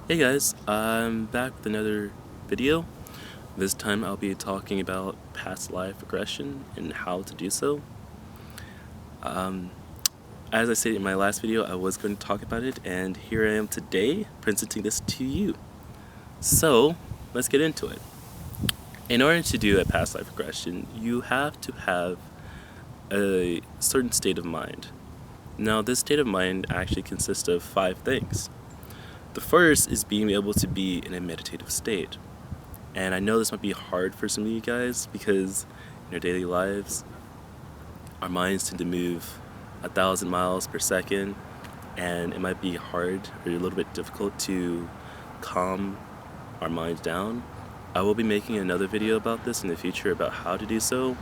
Hey guys, I'm back with another video. This time I'll be talking about past life regression and how to do so. As I said in my last video, I was going to talk about it, and here I am today presenting this to you. So, let's get into it. In order to do a past life regression, you have to have a certain state of mind. Now, this state of mind actually consists of 5 things. The first is being able to be in a meditative state. And I know this might be hard for some of you guys because in our daily lives, our minds tend to move 1,000 miles per second, and it might be hard or a little bit difficult to calm our minds down. I will be making another video about this in the future about how to do so,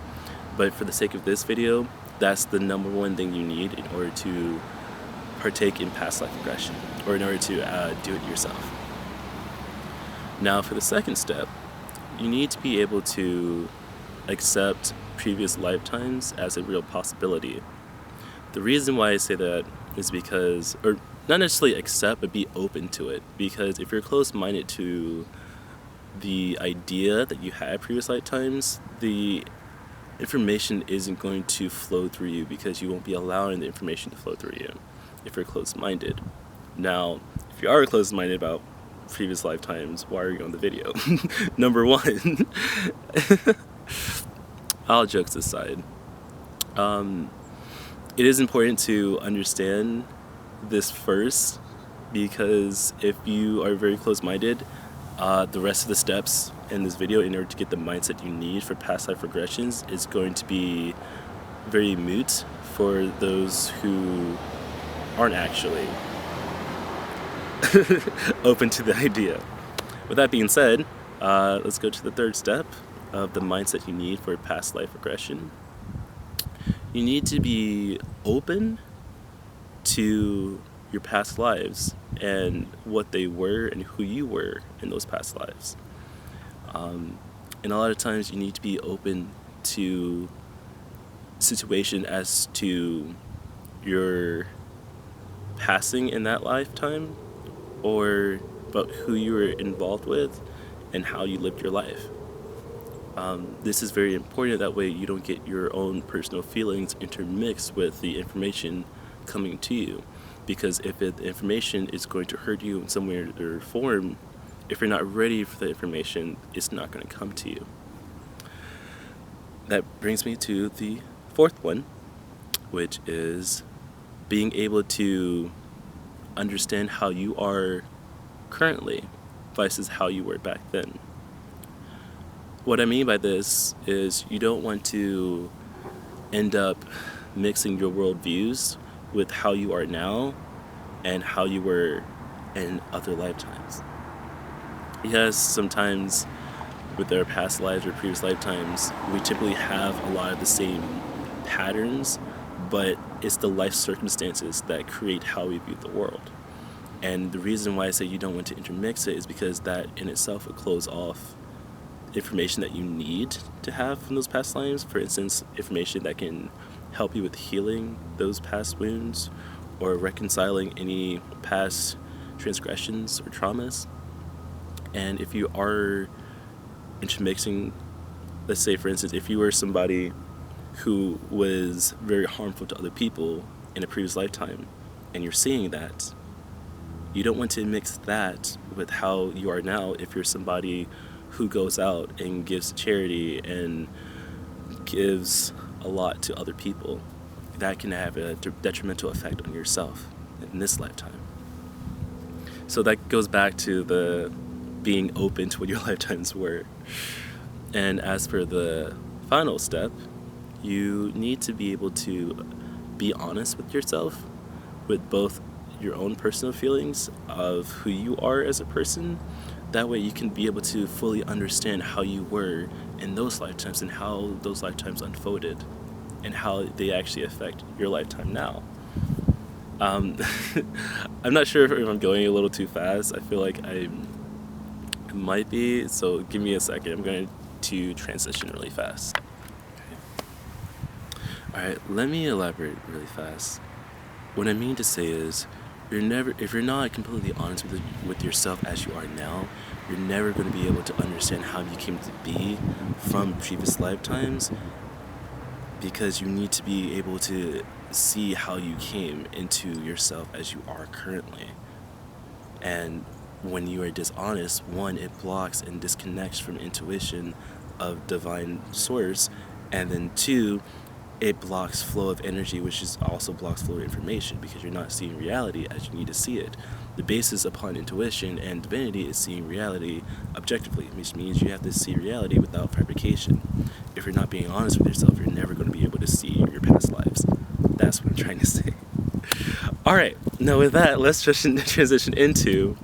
but for the sake of this video, that's the number one thing you need in order to partake in past life regression, or in order to do it yourself. Now, for the second step, you need to be able to accept previous lifetimes as a real possibility. The reason why I say that is because, or not necessarily accept, but be open to it. Because if you're closed-minded to the idea that you had previous lifetimes, the information isn't going to flow through you because you won't be allowing the information to flow through you if you're closed-minded. Now, if you are closed-minded about previous lifetimes, why are you on the video? Number one, all jokes aside, it is important to understand this first, because if you are very close-minded, the rest of the steps in this video in order to get the mindset you need for past life regressions is going to be very moot for those who aren't actually open to the idea. With that being said, let's go to the third step of the mindset you need for past life regression. You need to be open to your past lives and what they were and who you were in those past lives. And a lot of times you need to be open to situation as to your passing in that lifetime, or about who you were involved with and how you lived your life. This is very important, that way you don't get your own personal feelings intermixed with the information coming to you. Because if the information is going to hurt you in some way or form, if you're not ready for the information, it's not going to come to you. That brings me to the fourth one, which is being able to understand how you are currently versus how you were back then. What I mean by this is you don't want to end up mixing your worldviews with how you are now and how you were in other lifetimes. Yes, sometimes with our past lives or previous lifetimes, we typically have a lot of the same patterns, but it's the life circumstances that create how we view the world. And the reason why I say you don't want to intermix it is because that in itself will close off information that you need to have from those past lives. For instance, information that can help you with healing those past wounds or reconciling any past transgressions or traumas. And if you are intermixing, let's say for instance, if you were somebody who was very harmful to other people in a previous lifetime and you're seeing that, you don't want to mix that with how you are now. If you're somebody who goes out and gives charity and gives a lot to other people, that can have a detrimental effect on yourself in this lifetime. So that goes back to the being open to what your lifetimes were. And as for the final step, you need to be able to be honest with yourself, with both your own personal feelings of who you are as a person. That way you can be able to fully understand how you were in those lifetimes and how those lifetimes unfolded and how they actually affect your lifetime now. I'm not sure if I'm going a little too fast. I feel like I might be, so give me a second. I'm going to transition really fast. Okay. Alright, let me elaborate really fast. What I mean to say is, if you're not completely honest with yourself as you are now, you're never going to be able to understand how you came to be from previous lifetimes, because you need to be able to see how you came into yourself as you are currently. And when you are dishonest, one, it blocks and disconnects from intuition of divine source, and then two, it blocks flow of energy, which is also blocks flow of information, because you're not seeing reality as you need to see it. The basis upon intuition and divinity is seeing reality objectively, which means you have to see reality without fabrication. If you're not being honest with yourself, you're never going to be able to see your past lives. That's what I'm trying to say. All right, now with that, let's just transition into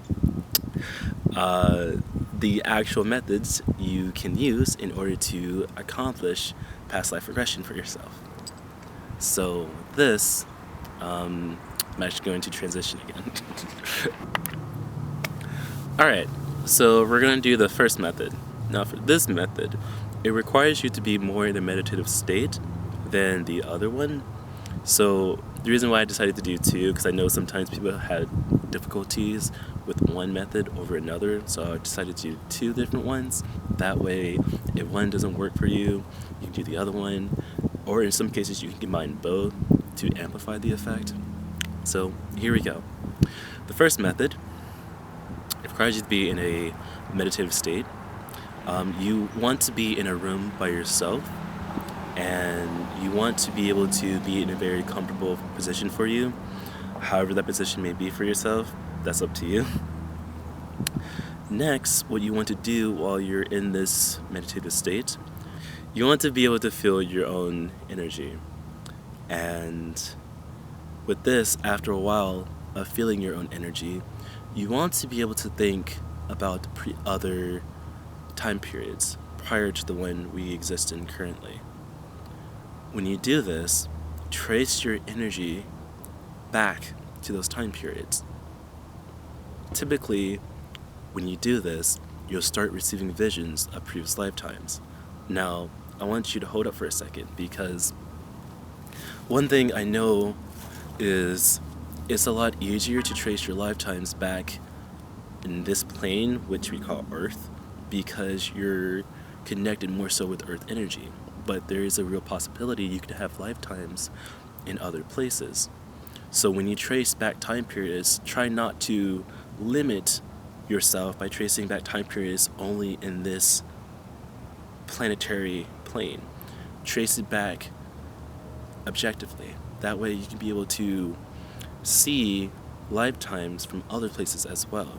the actual methods you can use in order to accomplish past life regression for yourself. So this, I'm actually going to transition again. Alright, so we're going to do the first method. Now for this method, it requires you to be more in a meditative state than the other one. So the reason why I decided to do two, because I know sometimes people had difficulties with one method over another, so I decided to do two different ones. That way, if one doesn't work for you, you can do the other one, or in some cases you can combine both to amplify the effect. So here we go. The first method, it requires you to be in a meditative state. You want to be in a room by yourself, and you want to be able to be in a very comfortable position for you. However that position may be for yourself, that's up to you. Next, what you want to do while you're in this meditative state, you want to be able to feel your own energy. And with this, after a while of feeling your own energy, you want to be able to think about other time periods prior to the one we exist in currently. When you do this, trace your energy back to those time periods. Typically, when you do this, you'll start receiving visions of previous lifetimes. Now, I want you to hold up for a second, because one thing I know is it's a lot easier to trace your lifetimes back in this plane, which we call Earth, because you're connected more so with Earth energy. But there is a real possibility you could have lifetimes in other places. So when you trace back time periods, try not to limit yourself by tracing back time periods only in this planetary plane. Trace it back objectively. That way you can be able to see lifetimes from other places as well.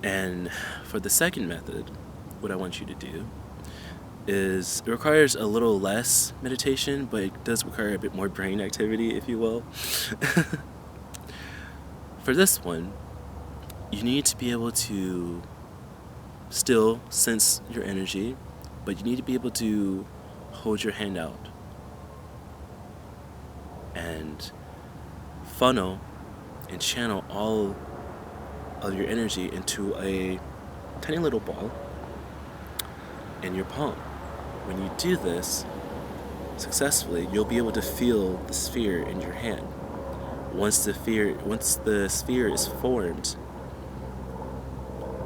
And for the second method, what I want you to do is, it requires a little less meditation, but it does require a bit more brain activity, if you will. For this one, you need to be able to still sense your energy, but you need to be able to hold your hand out and funnel and channel all of your energy into a tiny little ball in your palm. When you do this successfully, you'll be able to feel the sphere in your hand. Once the sphere is formed,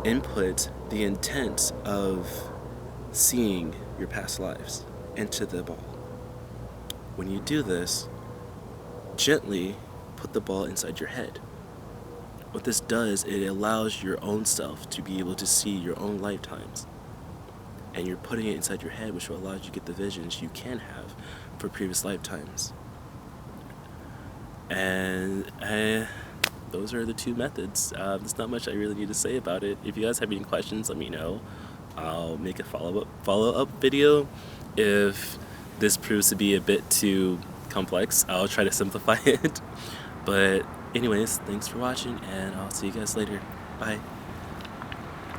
input the intent of seeing your past lives into the ball. When you do this, gently put the ball inside your head. What this does, it allows your own self to be able to see your own lifetimes. And you're putting it inside your head, which will allow you to get the visions you can have for previous lifetimes. And those are the two methods. There's not much I really need to say about it. If you guys have any questions, let me know. I'll make a follow-up video. If this proves to be a bit too complex, I'll try to simplify it. But anyways, thanks for watching, and I'll see you guys later. Bye.